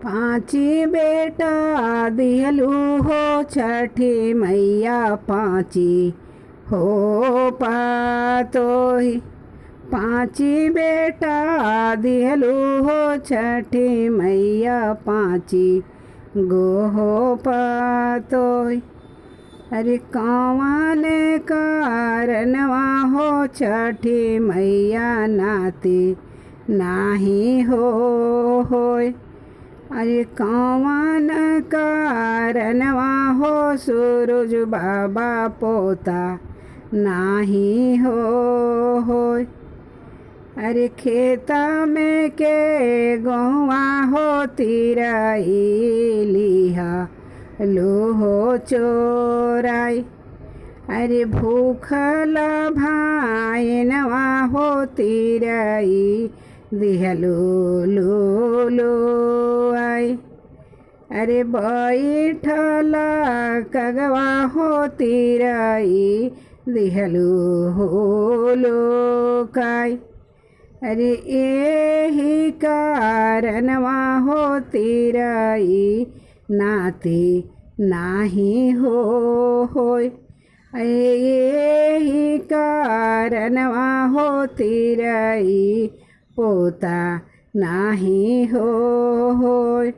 पाँची बेटा दिहलू हो छठी मैया पाँची हो पातोही। पाँची बेटा दिहलू हो छठी मैया पाँची गो हो पातोही। अरे कौन कारणवा हो छठी मैया नाती नाही हो होय। अरे कौन कारणवा हो सूरज बाबा पोता नाही हो होय। अरे खेता में के गौवा हो तिरई लिहा लो हो चोराई। अरे भूखला भाईनवा हो तिरई दिहलो लो लो आई। अरे बैठला कगवा हो तिरई दिहलो हो लो काई। अरे यही कारणवा हो तिरई नाती नाही हो होय। यही कारणवा हो तिरई पोता नाही हो होय।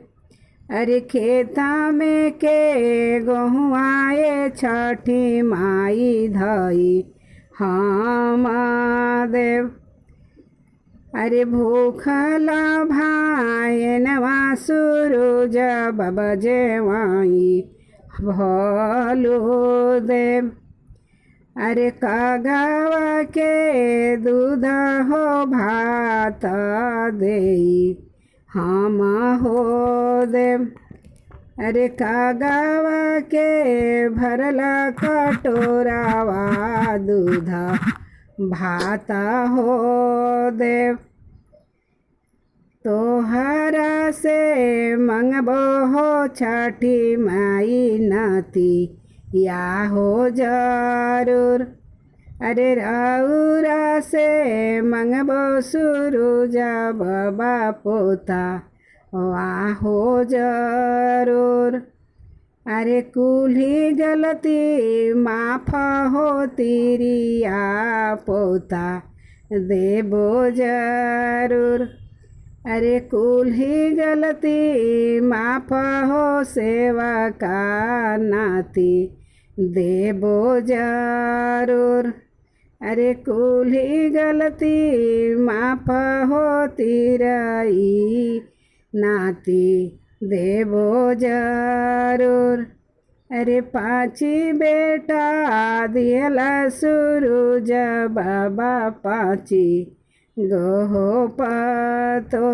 अरे खेता में के गहुआए छठी माई धई हम देव। अरे भूखला भाईनवा सूरज बबजेवाई भलो देव। अरे कागवा के दूध हो भात देई हम हो देव। अरे कागवा के भरला कटोरावा दूध भात हो देव। तोहरा से मंगबो हो छठी माई नाती या हो जरूर। अरे रउरा से मंगबो सूरज बाबा पोता वाह हो जरूर। अरे कुल्ही गलती माफ हो तिरिया पोता देबो जरूर। अरे कुल्ही गलती माफ हो सेवा का नाती देबो जरूर। अरे कुल्ही गलती माफ हो तिरई नाती देबो जरूर। अरे पाँची बेटा दिहला सूरज बाबा पाँची गो हो पातो।